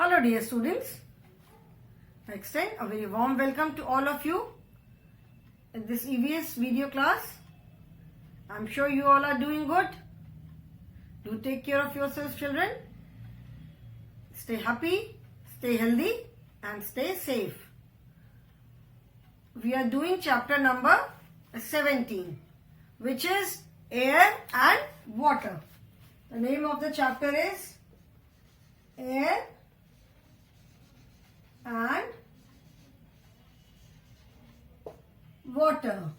Hello dear students, I extend a very warm welcome to all of you in this EVS video class. I'm sure you all are doing good. Do take care of yourselves, children. Stay happy, stay healthy and stay safe. We are doing chapter number 17, which is air and water. The name of the chapter is air and water.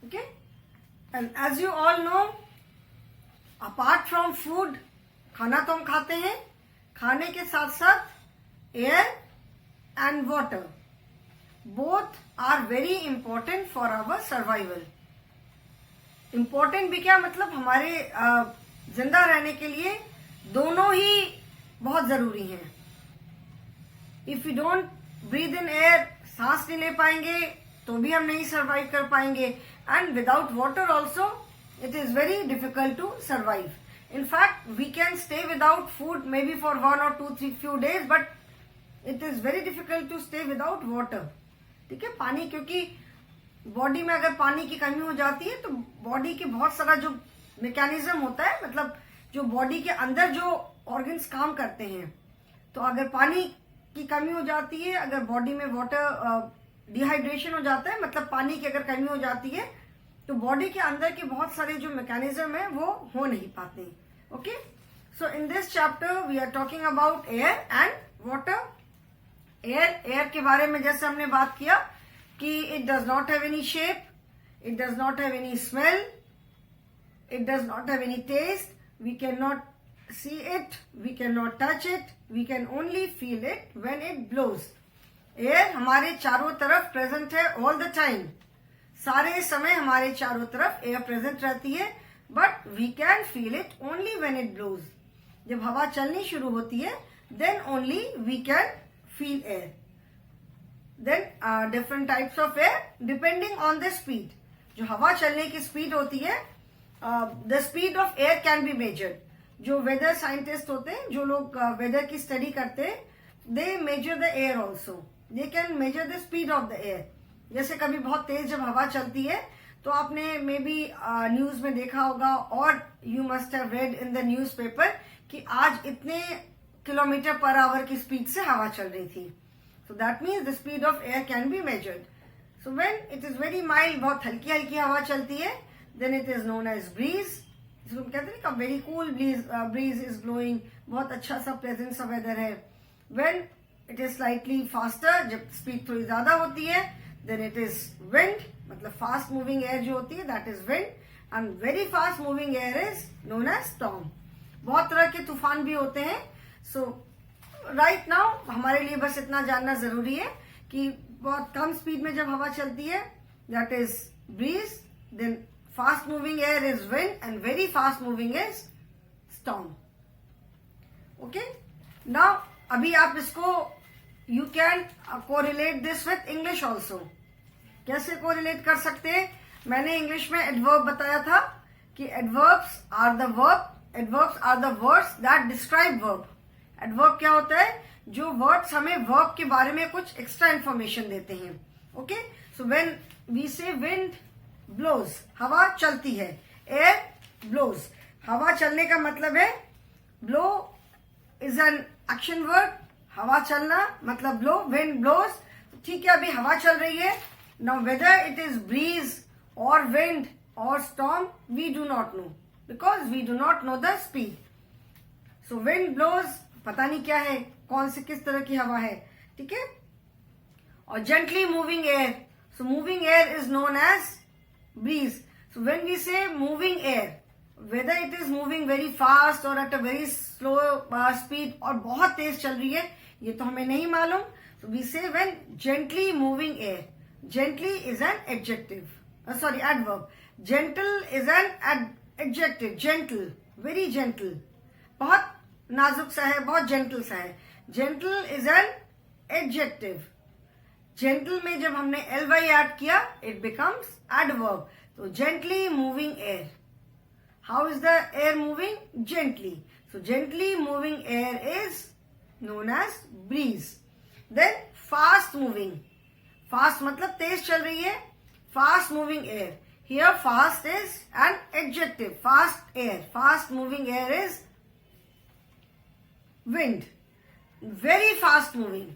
Okay, and as you all know, apart from food, खाना तो हम खाते हैं, खाने के साथ साथ air and water both are very important for our survival. Important भी क्या मतलब, हमारे जिंदा रहने के लिए दोनों ही बहुत जरूरी हैं. If you don't breathe in air, सांस नहीं ले पाएंगे तो भी हम नहीं सर्वाइव कर पाएंगे. And without water also it is very difficult to survive. In fact, we can stay without food maybe for 1 or 2, 3 few days, but it is very difficult to stay without water. ठीक है, पानी, क्योंकि body में अगर पानी की कमी हो जाती है तो बॉडी के बहुत सारा जो मैकेनिज्म होता है, मतलब जो बॉडी के अंदर जो ऑर्गन्स काम करते हैं, तो अगर पानी की कमी हो जाती है, अगर बॉडी में वाटर डिहाइड्रेशन हो जाता है, मतलब पानी की अगर कमी हो जाती है, तो बॉडी के अंदर के बहुत सारे जो मैकेनिज्म है वो हो नहीं पाते. Okay, so in this chapter we are talking about air and water. Air के बारे में जैसे हमने बात किया कि it does not have any shape, it does not have any smell, it does not have any taste, we can not see it, we cannot touch it, we can only feel it when it blows. Air हमारे चारों तरफ present है all the time. सारे समय हमारे चारों तरफ air present रहती है, but we can feel it only when it blows. जब हवा चलनी शुरू होती है then only we can feel air. Then different types of air depending on the speed. जो हवा चलने की स्पीड होती है, the speed of air can be measured. जो वेदर साइंटिस्ट होते हैं, जो लोग वेदर की स्टडी करते हैं, they measure the air also. They can measure the speed of the air. जैसे कभी बहुत तेज जब हवा चलती है तो आपने मे बी न्यूज में देखा होगा, और you must have read in the news paper कि आज इतने किलोमीटर पर आवर की स्पीड से हवा चल रही थी. So that means the speed of air can be measured. So when it is very mild, बहुत हल्की हल्की हवा चलती है, then it is known as breeze. जिसको हम कहते हैं very cool breeze is blowing, बहुत अच्छा सा प्लेजेंट सा वेदर है. When it is slightly faster, जब स्पीड थोड़ी ज्यादा होती है, देन इट इज विंड, मतलब फास्ट मूविंग एयर जो होती है that is wind. And very fast moving air is known as storm. बहुत तरह के तूफान भी होते हैं. सो राइट नाउ हमारे लिए बस इतना जानना जरूरी है कि बहुत कम स्पीड में जब हवा चलती है that is breeze, then fast moving air is wind and very fast moving is storm. Okay, now अभी आप इसको you can correlate this with English also. कैसे correlate कर सकते हैं? मैंने इंग्लिश में adverb बताया था कि adverbs are the words that describe verb. adverb क्या होता है? जो words हमें verb के बारे में कुछ extra information देते हैं. Okay, so when we say wind blows, हवा चलती है, एयर blows. हवा चलने का मतलब है, blow is an action word. हवा चलना मतलब blow, wind blows. ठीक है, अभी हवा चल रही है. Now whether it is breeze or wind or storm, we do not know because we do not know the speed. So wind blows, पता नहीं क्या है, कौन सी किस तरह की हवा है. ठीक है, और gently moving air. So moving air is known as breeze. So when we say moving air, whether it is moving very fast or at a very slow speed और बहुत तेज चल रही है, ये तो हमें नहीं मालूम. So we say when gently moving air. Gently is an adjective. Adverb. Gentle is an adjective. Gentle, very gentle. बहुत नाजुक सा है, बहुत gentle सा है. Gentle is an adjective. Gentle में जब हमने ly ऐड किया इट बिकम्स एडवर्ब. तो gently moving air. How is the air moving? Gently. So gently moving air is known as breeze. Then fast moving. Fast मतलब तेज चल रही है. Fast moving air. Here fast is an adjective. Fast air. Fast moving air is wind. Very fast moving.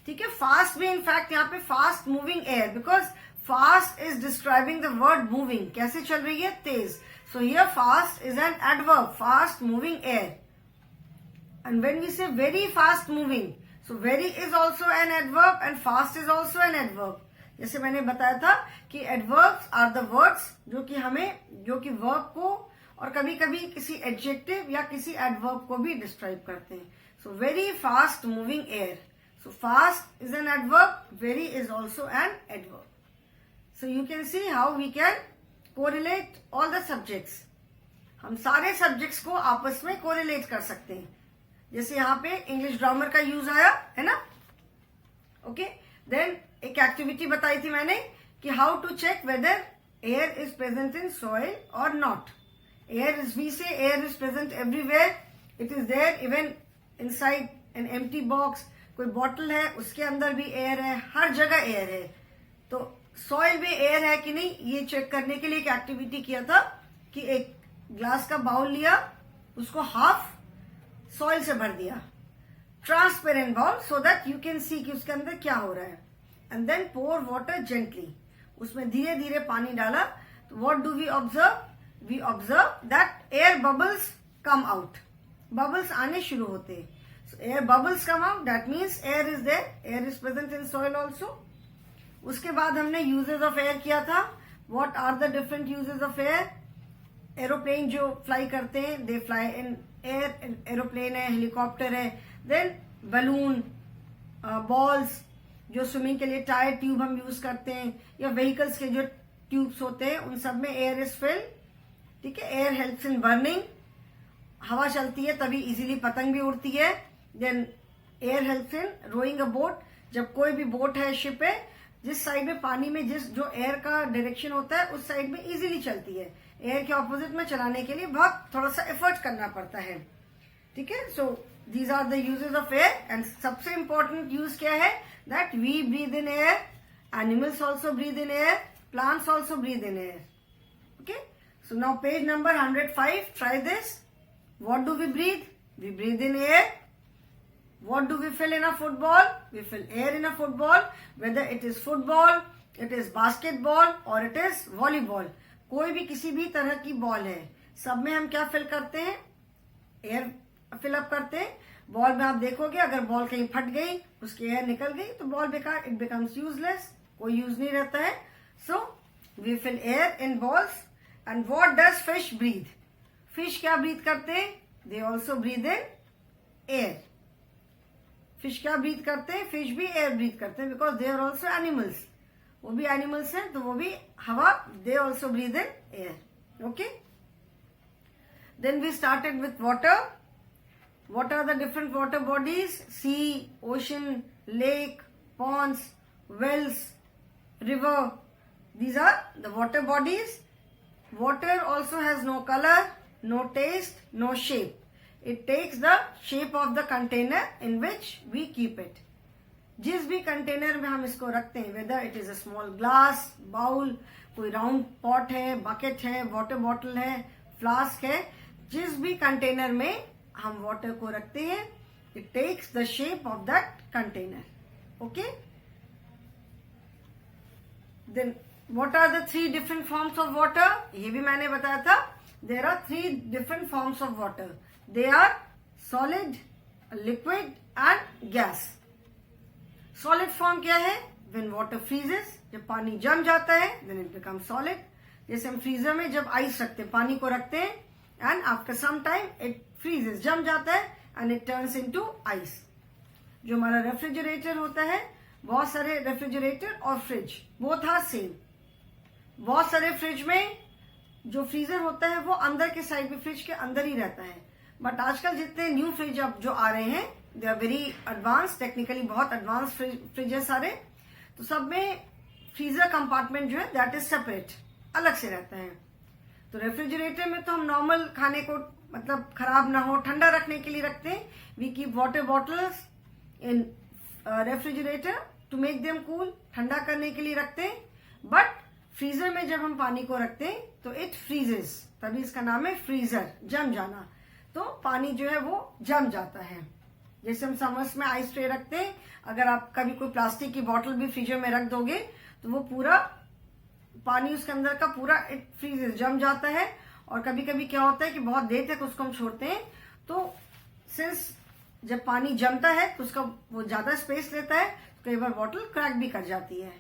ठीक है. Fast भी in fact यहाँ पे fast moving air because fast is describing the word moving. कैसे चल रही है? तेज. So here fast is an adverb, fast moving air. And when we say very fast moving, so very is also an adverb and fast is also an adverb. जैसे मैंने बताया था कि adverbs are the words जो कि verb को और कभी कभी किसी adjective या किसी adverb को भी describe करते हैं. So very fast moving air. So fast is an adverb, very is also an adverb. So you can see how we can correlate all the subjects. हम सारे सब्जेक्ट्स को आपस में कोरिलेट कर सकते हैं. जैसे यहाँ पे इंग्लिश ग्रामर का यूज आया है ना. ओके. देन एक एक्टिविटी बताई थी मैंने कि how to check whether air is present in soil और not. Air is we say air is present everywhere. It is there even inside an empty box. कोई बॉटल है उसके अंदर भी एयर है. हर जगह एयर है. तो सॉइल में एयर है कि नहीं ये चेक करने के लिए एक एक्टिविटी किया था कि एक ग्लास का बाउल लिया, उसको हाफ सॉइल से भर दिया, transparent bowl, so that you can see कि उसके अंदर क्या हो रहा है. And then pour water gently. उसमें धीरे धीरे पानी डाला. तो what do we observe? We observe that air bubbles come out. Bubbles आने शुरू होते हैं. So air bubbles come out, that means air is there. Air is present in soil also. उसके बाद हमने यूजेस ऑफ एयर किया था. What are the different uses of air? Aeroplane जो फ्लाई करते हैं, they fly in air. Aeroplane है, helicopter है. देन बलून, बॉल्स जो स्विमिंग के लिए टायर ट्यूब हम यूज करते हैं, या व्हीकल्स के जो ट्यूब्स होते हैं उन सब में एयर इज फिल्ड. ठीक है. Air helps in burning. हवा चलती है तभी इजीली पतंग भी उड़ती है. Then air helps in rowing a boat. जब कोई भी बोट है, शिप है, जिस साइड में पानी में जो एयर का डायरेक्शन होता है उस साइड में इजीली चलती है. एयर के ऑपोजिट में चलाने के लिए बहुत थोड़ा सा एफर्ट करना पड़ता है. ठीक है. So these are the uses of air. And सबसे इंपॉर्टेंट यूज क्या है? That we breathe in air. Animals also breathe in air. Plants also breathe in air. Okay. So now page number 105. Try this. What do we breathe? We breathe in air. What do we fill in a football? We fill air in a football. Whether it is football, it is basketball or it is volleyball. कोई भी किसी भी तरह की ball है, सब में हम क्या फिल करते हैं? एयर फिलअप करते हैं. बॉल में आप देखोगे अगर बॉल कहीं फट गई, उसकी एयर निकल गई तो बॉल बेकार, इट बिकम्स यूजलेस. कोई यूज नहीं रहता है. So we fill air in balls. And what does fish breathe? Fish क्या ब्रीथ करते हैं? They also breathe in air. Fish क्या ब्रीथ करते हैं? फिश भी एयर ब्रीथ करते हैं because they are also animals. वो भी एनिमल्स हैं तो वो भी हवा, they also breathe in air. Okay. Then we started with water. What are the different water bodies? Sea, ocean, lake, ponds, wells, river. These are the water bodies. Water also has no color, no taste, no shape. It takes the shape of the container in which we keep it. जिस भी container में हम इसको रखते हैं, whether it is a small glass, bowl, कोई round pot है, bucket है, वाटर बॉटल है, फ्लास्क है, जिस भी कंटेनर में हम वाटर को रखते हैं, it takes the shape of that container. Okay. Then what are the 3 different forms of water? ये भी मैंने बताया था. There are 3 different forms of water. They are solid, liquid and gas. Solid form क्या है? व्हेन वाटर फ्रीजेस, जब पानी जम जाता है, देन इट बिकम सॉलिड. जैसे हम फ्रीजर में जब आइस रखते हैं, पानी को रखते हैं, and after some time it freezes, जम जाता है, and it turns into ice. जो हमारा रेफ्रिजरेटर होता है, बहुत सारे रेफ्रिजरेटर और फ्रिज बोथ आर सेम. बहुत सारे फ्रिज में जो फ्रीजर होता है वो अंदर के साइड में, फ्रिज के अंदर ही रहता है. बट आजकल जितने न्यू फ्रिज अब जो आ रहे हैं, they are very advance, technically बहुत एडवांस फ्रिज सारे. तो सब में फ्रीजर कंपार्टमेंट जो है दैट इज सेपरेट, अलग से रहता है. तो रेफ्रिजरेटर में तो हम नॉर्मल खाने को मतलब खराब ना हो, ठंडा रखने के लिए रखते हैं. We keep water bottles in refrigerator to make them cool, ठंडा करने के लिए रखते हैं. बट फ्रीजर में जब हम पानी को रखते हैं तो इट फ्रीजेस, तभी इसका नाम है फ्रीजर, जम जाना. तो पानी जो है वो जम जाता है. जैसे हम समर्स में आइस ट्रे रखते हैं, अगर आप कभी कोई प्लास्टिक की बॉटल भी फ्रीजर में रख दोगे तो वो पूरा पानी उसके अंदर का पूरा इट फ्रीजेस, जम जाता है. और कभी कभी क्या होता है कि बहुत देर तक उसको हम छोड़ते हैं, तो सिंस जब पानी जमता है तो उसका वो ज्यादा स्पेस लेता है, तो कई बार बॉटल क्रैक भी कर जाती है.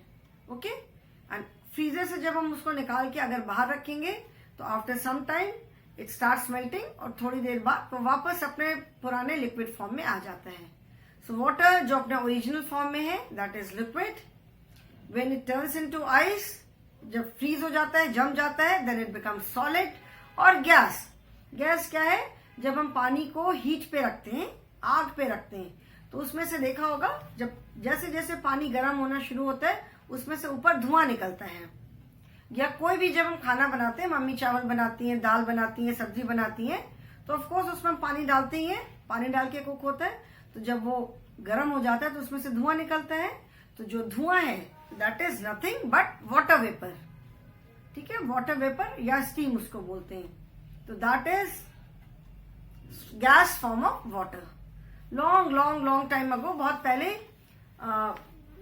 ओके. एंड फ्रीजर से जब हम उसको निकाल के अगर बाहर रखेंगे तो after some time it starts melting, और थोड़ी देर बाद वो वापस अपने पुराने लिक्विड फॉर्म में आ जाता है. सो वाटर जो अपने ओरिजिनल फॉर्म में है that is liquid. When it turns into ice, जब फ्रीज हो जाता है, जम जाता है, देन इट बिकम्स सॉलिड. और गैस, गैस क्या है? जब हम पानी को हीट पे रखते हैं, आग पे रखते हैं, तो उसमें से देखा होगा जब जैसे जैसे पानी गर्म होना शुरू होता है उसमें से ऊपर धुआं निकलता है. या कोई भी जब हम खाना बनाते हैं, मम्मी चावल बनाती हैं, दाल बनाती हैं, सब्जी बनाती हैं, तो ऑफकोर्स उसमें हम पानी डालते ही हैं, पानी डाल के कुक होता है. तो जब वो गर्म हो जाता है तो उसमें से धुआं निकलता है. तो जो धुआं है that is nothing but water vapour. ठीक है, वाटर वेपर या स्टीम उसको बोलते हैं. तो that is gas form of water. Long long long time ago, बहुत पहले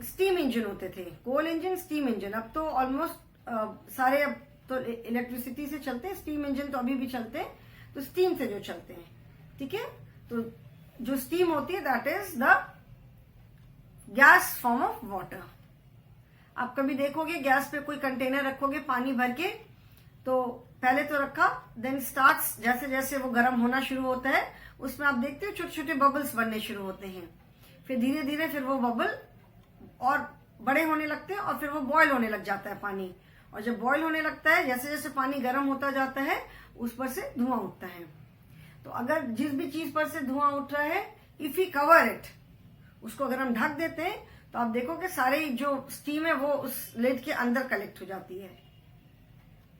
स्टीम इंजन होते थे, कोल इंजन, स्टीम इंजन. अब तो ऑलमोस्ट सारे अब तो इलेक्ट्रिसिटी से चलते हैं. स्टीम इंजन तो अभी भी चलते हैं, तो स्टीम से जो चलते हैं. ठीक है, तो जो स्टीम होती है that is the gas form of water. आप कभी देखोगे गैस पे कोई कंटेनर रखोगे पानी भर के, तो पहले तो रखा, देन स्टार्ट्स, जैसे जैसे वो गर्म होना शुरू होता है उसमें आप देखते हो छोटे छोटे बबल्स बनने शुरू होते हैं. फिर धीरे धीरे फिर वो बबल और बड़े होने लगते हैं और फिर वो बॉयल होने लग जाता है पानी. और जब बॉयल होने लगता है, जैसे जैसे पानी गर्म होता जाता है उस पर से धुआं उठता है. तो अगर जिस भी चीज पर से धुआं उठ रहा है, इफ यू कवर इट, उसको अगर हम ढक देते हैं तो आप देखोगे सारे जो स्टीम है वो उस लिड के अंदर कलेक्ट हो जाती है,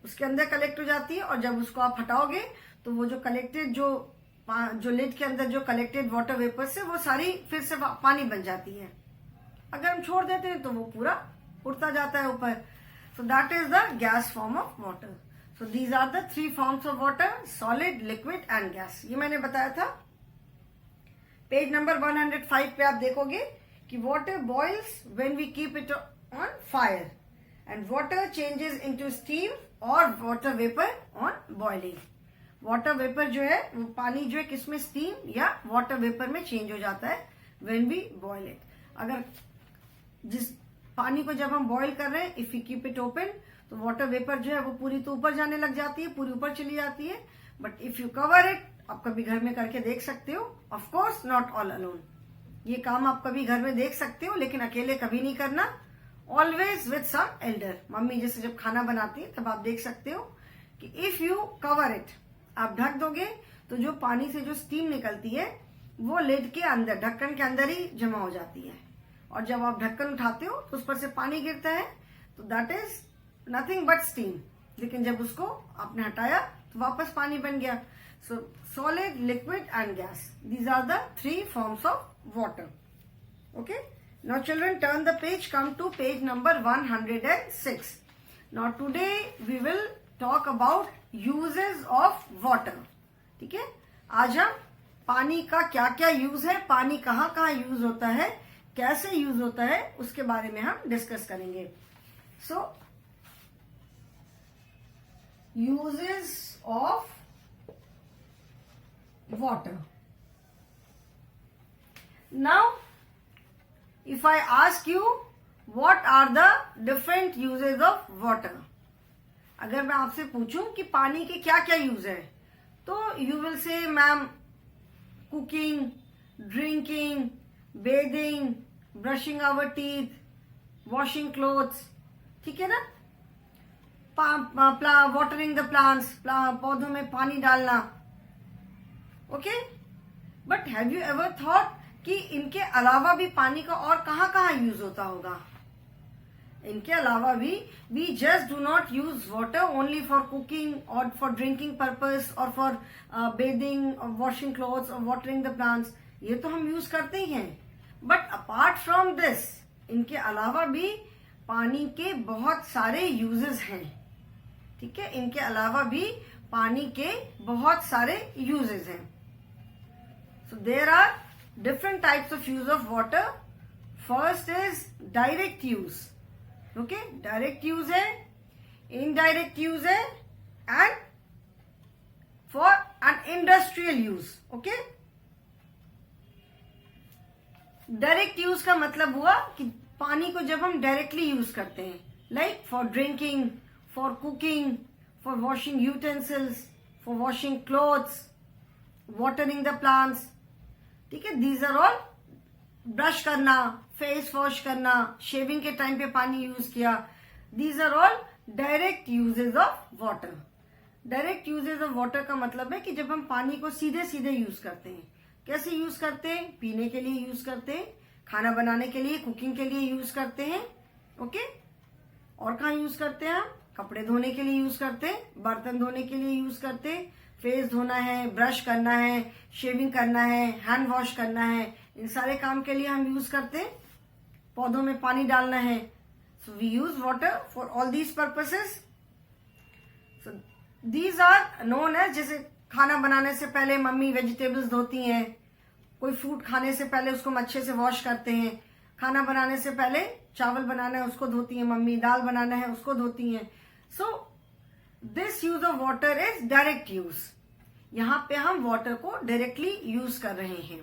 उसके अंदर कलेक्ट हो जाती है. और जब उसको आप हटाओगे तो वो जो कलेक्टेड जो लिड के अंदर जो कलेक्टेड वाटर वेपर से वो सारी फिर से पानी बन जाती है. अगर हम छोड़ देते हैं तो वो पूरा उड़ता जाता है ऊपर. So that is the gas form of water. So these are the 3 forms of water, solid, liquid and gas. ये मैंने बताया था. पेज नंबर 105 पे आप देखोगे कि water boils when we keep it on fire and water changes into steam और water vapour on boiling. Water vapour जो है वो पानी जो है किसमें, स्टीम या वाटर वेपर में चेंज हो जाता है व्हेन वी बॉइल इट. अगर जिस पानी को जब हम बॉईल कर रहे हैं, if you keep it open, तो वाटर वेपर जो है वो पूरी तो ऊपर जाने लग जाती है, पूरी ऊपर चली जाती है. But if you cover it, आप कभी घर में करके देख सकते हो. Of course not all alone, ये काम आप कभी घर में देख सकते हो, लेकिन अकेले कभी नहीं करना. Always with some elder. Mummy जैसे जब खाना बनाती है तब आप देख सकते हो कि इफ यू कवर इट, आप ढक दोगे तो जो पानी से जो स्टीम निकलती है वो लिड के अंदर, ढक्कन के अंदर ही जमा हो जाती है. और जब आप ढक्कन उठाते हो तो उस पर से पानी गिरता है, तो that is nothing but steam. लेकिन जब उसको आपने हटाया तो वापस पानी बन गया. So solid, liquid and gas, these are the 3 forms of water. Okay. Now children, turn the page, come to page number 106. Now today we will talk about uses of water. ठीक है, आज हम पानी का क्या क्या यूज है, पानी कहाँ कहाँ यूज होता है, कैसे यूज होता है, उसके बारे में हम डिस्कस करेंगे. So uses of water. Now if I ask you what are the different uses of water, अगर मैं आपसे पूछूं कि पानी के क्या क्या यूज है, तो you will say ma'am cooking, drinking, bathing, brushing our teeth, washing clothes. ठीक है ना, वाटरिंग द प्लांट्स, पौधों में पानी डालना. Okay. But have you ever thought कि इनके अलावा भी पानी का और कहाँ कहाँ यूज होता होगा? इनके अलावा भी we just do not use water only for cooking और फॉर ड्रिंकिंग पर्पस और फॉर बेदिंग और वॉशिंग क्लोथ्स और वाटरिंग द प्लांट्स, ये तो हम यूज करते ही हैं। बट अपार्ट फ्रॉम दिस, इनके अलावा भी पानी के बहुत सारे यूजेस हैं। ठीक है, इनके अलावा भी पानी के बहुत सारे यूजेस हैं। So there are different types of use of water. First is direct use. Okay, direct use है, इनडायरेक्ट यूज है and for an industrial use. Okay, direct use का मतलब हुआ कि पानी को जब हम डायरेक्टली यूज करते हैं, like for drinking, for cooking, for washing utensils, for washing clothes, watering the plants. ठीक है, दीज आर ऑल, ब्रश करना, फेस वॉश करना, शेविंग के टाइम पे पानी यूज किया, these are all direct uses of water. Direct uses of water का मतलब है कि जब हम पानी को सीधे सीधे यूज करते हैं। कैसे यूज करते हैं? पीने के लिए यूज करते हैं, खाना बनाने के लिए, कुकिंग के लिए यूज करते हैं। ओके, और कहाँ यूज करते हैं हम? कपड़े धोने के लिए यूज करते हैं, बर्तन धोने के लिए यूज करते हैं, फेस धोना है, ब्रश करना है, शेविंग करना है, हैंड वॉश करना है, इन सारे काम के लिए हम यूज करते हैं। पौधों में पानी डालना है, so we use water for all these purposes. So these are known as, जैसे खाना बनाने से पहले मम्मी वेजिटेबल्स धोती हैं, कोई फ्रूट खाने से पहले उसको हम अच्छे से वॉश करते हैं, खाना बनाने से पहले चावल बनाना है उसको धोती है मम्मी, दाल बनाना है उसको धोती हैं। So this use of water is direct use. यहां पे हम वाटर को डायरेक्टली यूज कर रहे हैं।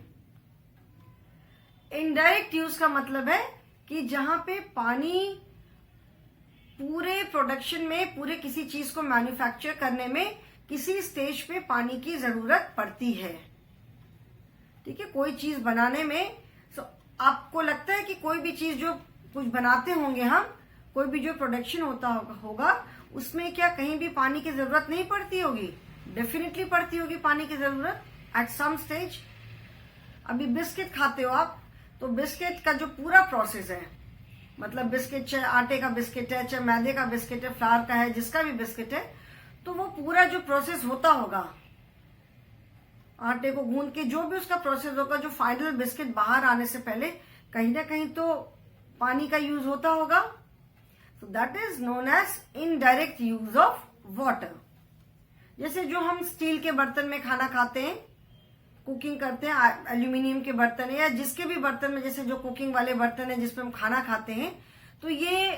इनडायरेक्ट यूज का मतलब है कि जहां पे पानी पूरे प्रोडक्शन में, पूरे किसी चीज को मैन्युफैक्चर करने में किसी स्टेज पे पानी की जरूरत पड़ती है। ठीक है, कोई चीज बनाने में, आपको लगता है कि कोई भी चीज जो कुछ बनाते होंगे हम, कोई भी जो प्रोडक्शन होता होगा उसमें क्या कहीं भी पानी की जरूरत नहीं पड़ती होगी? डेफिनेटली पड़ती होगी पानी की जरूरत एट सम स्टेज। अभी बिस्किट खाते हो आप, तो बिस्किट का जो पूरा प्रोसेस है, मतलब बिस्किट चाहे आटे का बिस्किट है, चाहे मैदे का बिस्किट है, फ्लावर का है, जिसका भी बिस्किट है, तो वो पूरा जो प्रोसेस होता होगा, आटे को गूंद के जो भी उसका प्रोसेस होगा, जो फाइनल बिस्किट बाहर आने से पहले कहीं ना कहीं तो पानी का यूज होता होगा। So that is known as indirect use of water. जैसे जो हम स्टील के बर्तन में खाना खाते हैं, कुकिंग करते हैं, एल्यूमिनियम के बर्तन है या जिसके भी बर्तन में, जैसे जो कुकिंग वाले बर्तन है जिसपे हम खाना खाते हैं, तो ये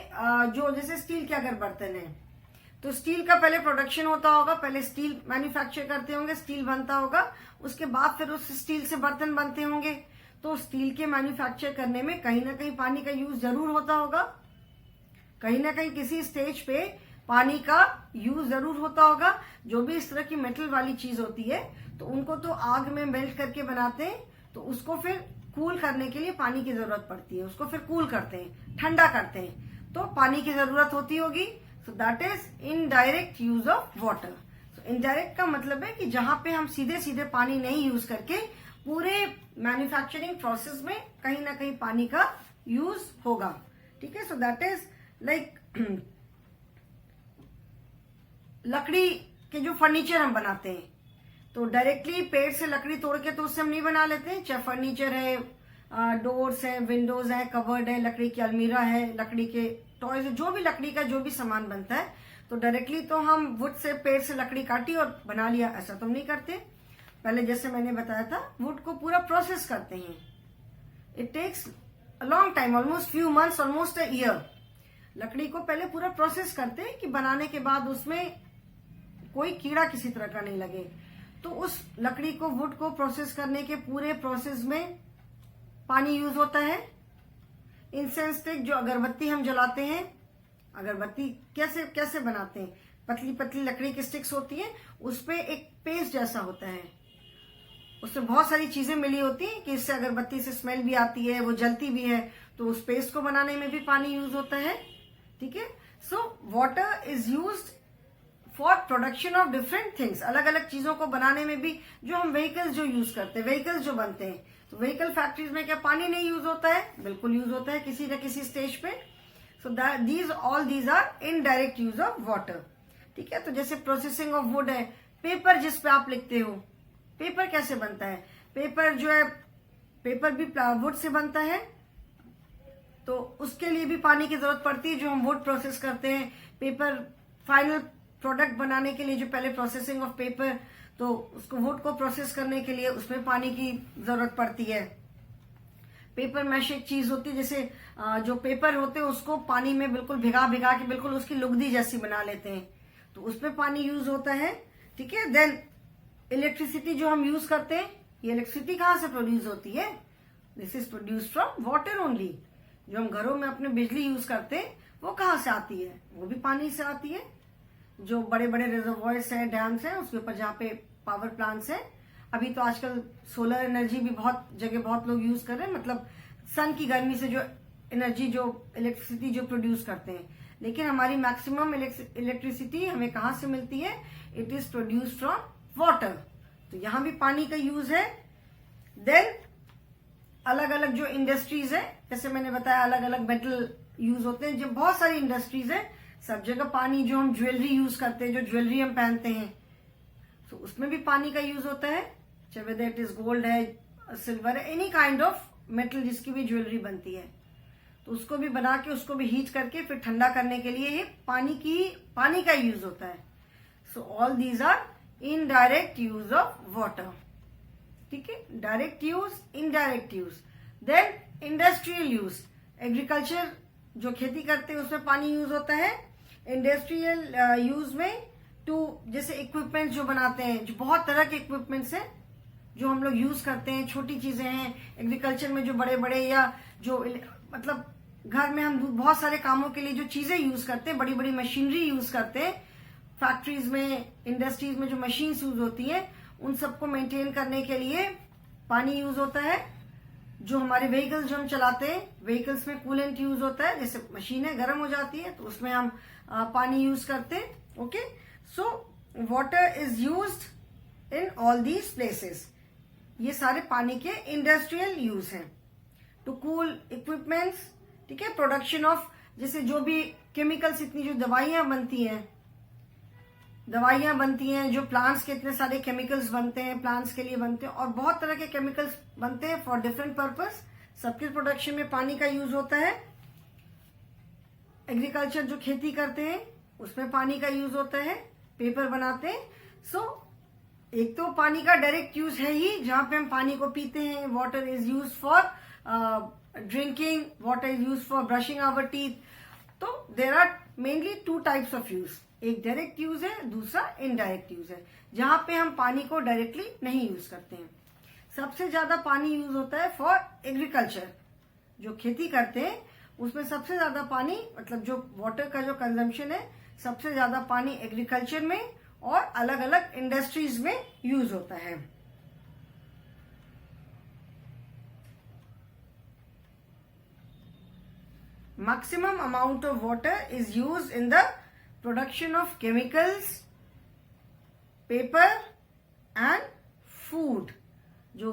जो जैसे स्टील के अगर बर्तन है, तो स्टील का पहले प्रोडक्शन होता होगा, पहले स्टील मैन्युफैक्चर करते होंगे, स्टील बनता होगा, उसके बाद फिर उस स्टील से बर्तन बनते होंगे। तो स्टील के मैन्युफैक्चर करने में कहीं ना कहीं पानी का यूज जरूर होता होगा, कहीं ना कहीं किसी स्टेज पे पानी का यूज जरूर होता होगा। जो भी इस तरह की मेटल वाली चीज होती है, तो उनको तो आग में मेल्ट करके बनाते हैं, तो उसको फिर कूल करने के लिए पानी की जरूरत पड़ती है, उसको फिर कूल करते हैं, ठंडा करते हैं, तो पानी की जरूरत होती होगी। सो that is indirect use of water. So indirect का मतलब है कि जहां पे हम सीधे सीधे पानी नहीं यूज करके पूरे मैन्युफैक्चरिंग प्रोसेस में कहीं ना कहीं पानी का यूज होगा। ठीक है, सो दैट इज लाइक लकड़ी के जो फर्नीचर हम बनाते हैं, तो डायरेक्टली पेड़ से लकड़ी तोड़ के तो उससे हम नहीं बना लेते हैं। चाहे फर्नीचर है, डोर्स है, विंडोज है, कबर्ड है, लकड़ी की अलमीरा है, लकड़ी के टॉयज, जो भी लकड़ी का जो भी सामान बनता है, तो डायरेक्टली तो हम वुड से, पेड़ से लकड़ी काटी और बना लिया, ऐसा तो हम नहीं करते। पहले जैसे मैंने बताया था, वुड को पूरा प्रोसेस करते हैं। It takes a long time, almost few months, almost a year. लकड़ी को पहले पूरा प्रोसेस करते हैं कि बनाने के बाद उसमें कोई कीड़ा किसी तरह का नहीं लगे। तो उस लकड़ी को, वुड को प्रोसेस करने के पूरे प्रोसेस में पानी यूज होता है। इंसेंस स्टिक, जो अगरबत्ती हम जलाते हैं, अगरबत्ती कैसे कैसे बनाते हैं, पतली पतली लकड़ी की स्टिक्स होती है, उस पे एक पेस्ट जैसा होता है, उसमें बहुत सारी चीजें मिली होती हैं कि इससे अगरबत्ती से स्मेल भी आती है, वो जलती भी है, तो उस पेस्ट को बनाने में भी पानी यूज होता है। ठीक है, सो water is used for production of different things. अलग अलग चीजों को बनाने में भी, जो हम व्हीकल्स जो यूज करते हैं, व्हीकल्स जो बनते हैं, तो व्हीकल फैक्ट्रीज में क्या पानी नहीं यूज होता है? बिल्कुल यूज होता है किसी न किसी स्टेज पे। So these all these are indirect use of water. ठीक है, तो जैसे प्रोसेसिंग ऑफ वुड है, पेपर जिस पे आप लिखते हो, पेपर कैसे बनता है? पेपर जो है, पेपर भी वुड से बनता है, तो उसके लिए भी पानी की जरूरत पड़ती है। जो हम वुड प्रोसेस करते हैं पेपर फाइनल प्रोडक्ट बनाने के लिए, जो पहले प्रोसेसिंग ऑफ पेपर, तो उसको वुड को प्रोसेस करने के लिए उसमें पानी की जरूरत पड़ती है। पेपर मैश एक चीज होती है, जैसे जो पेपर होते हैं उसको पानी में बिल्कुल भिगा भिगा के बिल्कुल उसकी लुगदी जैसी बना लेते हैं, तो उसमें पानी यूज होता है। ठीक है, देन इलेक्ट्रिसिटी जो हम यूज करते हैं, ये इलेक्ट्रिसिटी कहाँ से प्रोड्यूस होती है? This is produce from water only. जो हम घरों में अपने बिजली यूज करते हैं वो कहाँ से आती है? वो भी पानी से आती है। जो बड़े बड़े रिजर्वॉयर्स हैं, डैम्स हैं, उसके ऊपर जहाँ पे पावर प्लांट्स हैं, अभी तो आजकल सोलर एनर्जी भी बहुत जगह बहुत लोग यूज कर रहे हैं, मतलब सन की गर्मी से जो एनर्जी, जो इलेक्ट्रिसिटी जो प्रोड्यूस करते हैं। लेकिन हमारी मैक्सिमम इलेक्ट्रिसिटी हमें कहाँ से मिलती है? It is produce from water. तो यहाँ भी पानी का यूज है। देन अलग अलग जो इंडस्ट्रीज है, जैसे मैंने बताया अलग अलग मेटल यूज होते हैं, जो बहुत सारी इंडस्ट्रीज है, सब जगह पानी, जो हम ज्वेलरी यूज करते हैं, जो ज्वेलरी हम पहनते हैं, तो उसमें भी पानी का यूज होता है। चाहे वेदर इट इज गोल्ड है, सिल्वर है, एनी काइंड ऑफ मेटल जिसकी भी ज्वेलरी बनती है, तो उसको भी बना के उसको भी हीट करके फिर ठंडा करने के लिए ये पानी का यूज होता है। So all these are indirect use of water. ठीक है, direct use, indirect use. Then industrial use, agriculture जो खेती करते हैं उसमें पानी यूज होता है। इंडस्ट्रियल यूज में जैसे इक्विपमेंट जो बनाते हैं, जो बहुत तरह के इक्विपमेंट्स हैं जो हम लोग यूज करते हैं, छोटी चीजें हैं एग्रीकल्चर में, जो बड़े बड़े या जो मतलब घर में हम बहुत सारे कामों के लिए जो चीजें यूज करते हैं, बड़ी बड़ी मशीनरी यूज करते हैं, फैक्ट्रीज में, इंडस्ट्रीज में जो मशीन्स यूज होती हैं, उन सबको मेंटेन करने के लिए पानी यूज होता है। जो हमारे व्हीकल्स जो हम चलाते हैं, व्हीकल्स में कूलेंट यूज होता है, जैसे मशीनें गर्म हो जाती है तो उसमें हम पानी यूज करते हैं। Okay, so water is used in all these places. ये सारे पानी के इंडस्ट्रियल यूज हैं। टू कूल इक्विपमेंट्स, ठीक है, प्रोडक्शन ऑफ, जैसे जो भी केमिकल्स, इतनी जो दवाइयां बनती हैं, जो प्लांट्स के इतने सारे केमिकल्स बनते हैं, प्लांट्स के लिए बनते हैं, और बहुत तरह के केमिकल्स बनते हैं फॉर डिफरेंट पर्पस, सबके प्रोडक्शन में पानी का यूज होता है। एग्रीकल्चर जो खेती करते हैं उसमें पानी का यूज होता है, पेपर बनाते हैं। सो एक तो पानी का डायरेक्ट यूज है ही, जहां पे हम पानी को पीते हैं, water is use for drinking, water is use for brushing our teeth. तो there are mainly two types of use, एक डायरेक्ट यूज है, दूसरा इनडायरेक्ट यूज है, जहां पे हम पानी को डायरेक्टली नहीं यूज करते हैं। सबसे ज्यादा पानी यूज होता है फॉर एग्रीकल्चर, जो खेती करते हैं उसमें सबसे ज्यादा पानी, मतलब जो वाटर का जो कंजम्पशन है, सबसे ज्यादा पानी एग्रीकल्चर में और अलग अलग इंडस्ट्रीज में यूज होता है। Maximum amount of water is used in the production of chemicals, paper and food. जो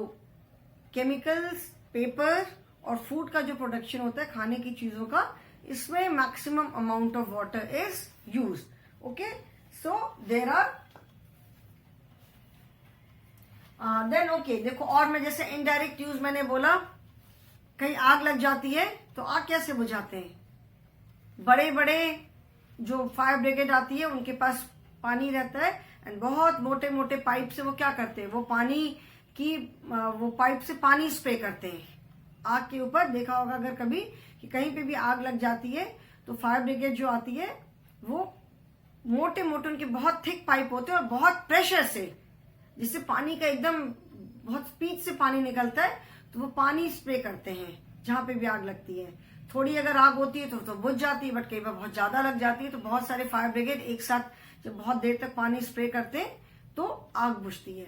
केमिकल्स, पेपर और फूड का जो प्रोडक्शन होता है, खाने की चीजों का, इसमें maximum amount of water is use. Okay, so there are then okay, देखो और मैं जैसे इनडायरेक्ट यूज मैंने बोला, कहीं आग लग जाती है तो आग कैसे बुझाते हैं? बड़े बड़े जो फायर ब्रिगेड आती है उनके पास पानी रहता है, एंड बहुत मोटे मोटे पाइप से वो क्या करते हैं, वो पाइप से पानी स्प्रे करते हैं आग के ऊपर। देखा होगा अगर कभी कि कहीं पे भी आग लग जाती है तो फायर ब्रिगेड जो आती है वो मोटे मोटे उनके बहुत थिक पाइप होते हैं और बहुत प्रेशर से, जिससे पानी का एकदम बहुत स्पीड से पानी निकलता है, तो वो पानी स्प्रे करते हैं जहां पे भी आग लगती है। थोड़ी अगर आग होती है तो बुझ जाती है, बट कई बार बहुत ज्यादा लग जाती है तो बहुत सारे फायर ब्रिगेड एक साथ जब बहुत देर तक पानी स्प्रे करते हैं तो आग बुझती है।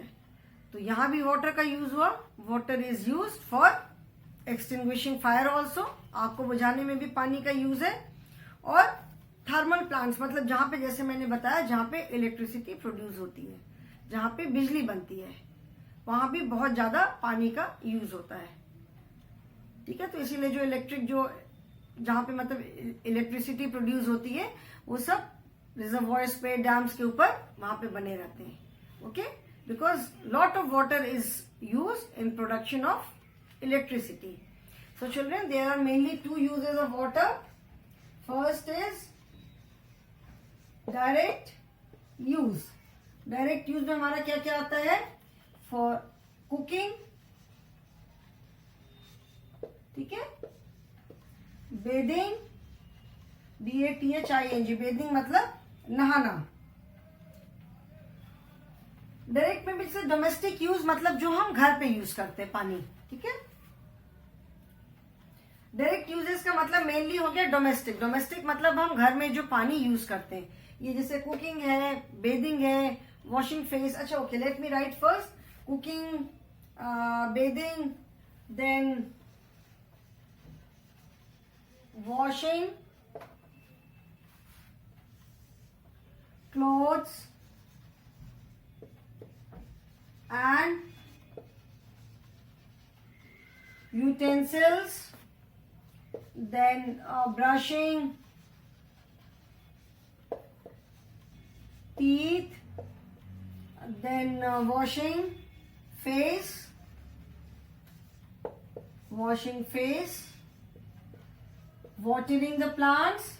तो यहां भी वाटर का यूज हुआ। Water is use for extinguishing fire also, आग को बुझाने में भी पानी का यूज है। और थर्मल प्लांट्स, मतलब जहां पे, जैसे मैंने बताया, जहां पे इलेक्ट्रिसिटी प्रोड्यूस होती है, जहां पे बिजली बनती है, वहां भी बहुत ज्यादा पानी का यूज होता है। ठीक है, तो इसीलिए जो इलेक्ट्रिक जो जहां पे मतलब इलेक्ट्रिसिटी प्रोड्यूस होती है, वो सब रिजर्वॉयर्स पे, डैम्स के ऊपर वहां पे बने रहते हैं. Okay, because lot of water is use in production of electricity. So children, there are mainly two uses of water. First is direct use. डायरेक्ट यूज में हमारा क्या क्या आता है? फॉर कुकिंग, ठीक है, बेदिंग, BATHING, बेदिंग मतलब नहाना. डायरेक्ट में भी से डोमेस्टिक यूज मतलब जो हम घर पे यूज करते हैं पानी, ठीक है. डायरेक्ट यूजेस का मतलब मेनली हो गया डोमेस्टिक. डोमेस्टिक मतलब हम घर में जो पानी यूज करते हैं, ये जैसे कुकिंग है, बेदिंग है, वॉशिंग फेस. अच्छा, okay, let me write first. Cooking, bathing, then washing clothes and utensils, then brushing teeth, then washing face, watering the plants,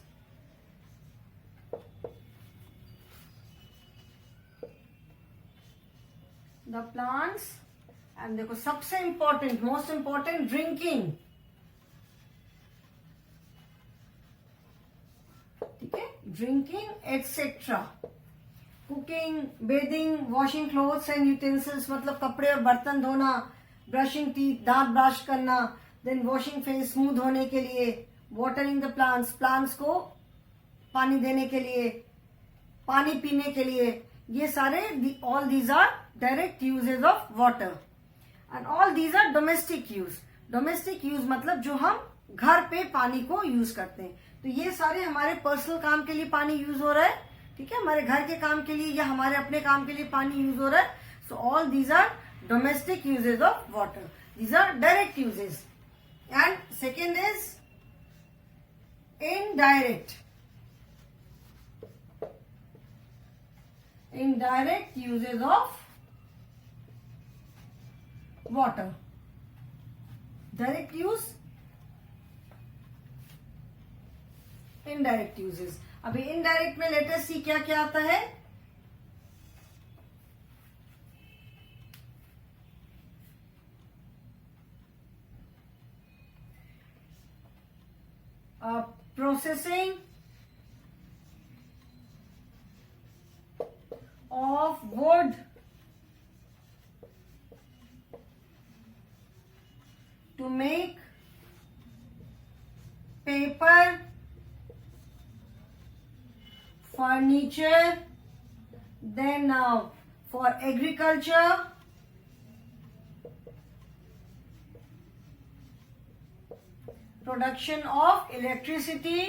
and देखो सबसे इम्पोर्टेंट, मोस्ट इम्पोर्टेंट, ड्रिंकिंग. ठीक है, drinking etcetera. Cooking, bathing, washing clothes and utensils मतलब कपड़े और बर्तन धोना, brushing teeth, दांत ब्रश करना, देन वॉशिंग फेस मुंह धोने के लिए, वाटरिंग द प्लांट्स, प्लांट्स को पानी देने के लिए, पानी पीने के लिए. ये सारे all these are direct uses of water and all these are domestic use. Domestic use मतलब जो हम घर पे पानी को यूज करते हैं. तो ये सारे हमारे पर्सनल काम के लिए पानी यूज हो रहा है, ठीक है, हमारे घर के काम के लिए या हमारे अपने काम के लिए पानी यूज हो रहा है. So all these are domestic uses of water. These are direct uses. And second is indirect. Indirect uses of water. Direct use, indirect uses. अभी इनडायरेक्ट में लेट अस सी क्या क्या आता है. Processing of wood to make paper, furniture, then for agriculture, production of electricity,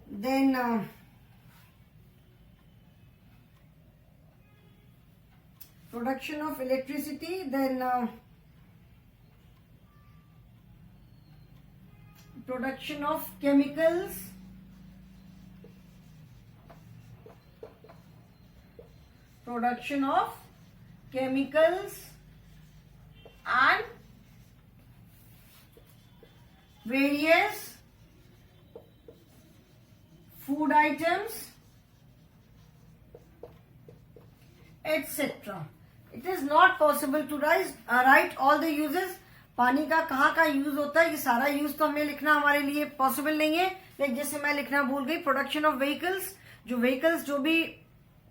then production of electricity, then production of chemicals, and various food items, etc. It is not possible to write all the uses. पानी का कहाँ का use होता है, ये सारा use तो हमें लिखना हमारे लिए पॉसिबल नहीं है. लेकिन जैसे मैं लिखना भूल गई, प्रोडक्शन ऑफ व्हीकल्स, जो व्हीकल्स जो भी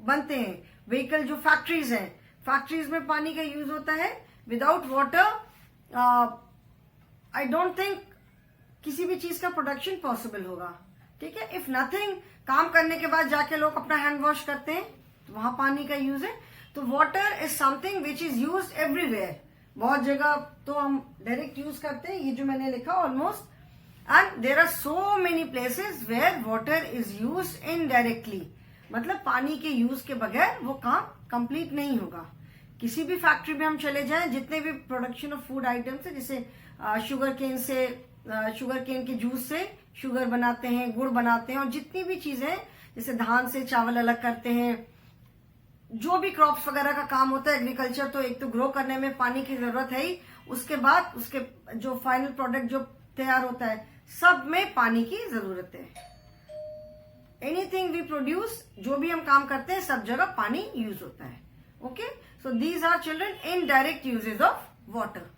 बनते हैं, व्हीकल जो फैक्ट्रीज हैं, फैक्ट्रीज में पानी का यूज होता है. Without water I don't think किसी भी चीज का प्रोडक्शन पॉसिबल होगा. ठीक है, इफ नथिंग, काम करने के बाद जाके लोग अपना हैंड वॉश करते हैं, तो वहां पानी का यूज है. तो water is something which is use everywhere. बहुत जगह तो हम डायरेक्ट यूज करते हैं, ये जो मैंने लिखा almost. And there are so many places where water is use indirectly. मतलब पानी के यूज के बगैर वो काम कंप्लीट नहीं होगा। किसी भी फैक्ट्री में हम चले जाएं, जितने भी प्रोडक्शन ऑफ फूड आइटम्स है, जैसे शुगर केन के जूस से शुगर बनाते हैं, गुड़ बनाते हैं, और जितनी भी चीजें जैसे धान से चावल अलग करते हैं, जो भी क्रॉप्स वगैरह का काम होता है एग्रीकल्चर, तो एक तो ग्रो करने में पानी की जरूरत है ही, उसके बाद उसके जो फाइनल प्रोडक्ट जो तैयार होता है सब में पानी की जरूरत है। एनीथिंग वी प्रोड्यूस, जो भी हम काम करते हैं सब जगह पानी यूज होता है। Okay, so these are children indirect uses of water.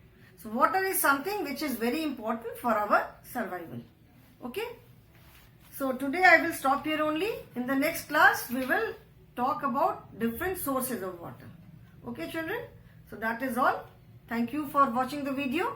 So water is something which is very important for our survival. Okay, so today I will stop here only. In the next class we will talk about different sources of water. Okay children, so that is all. Thank you for watching the video.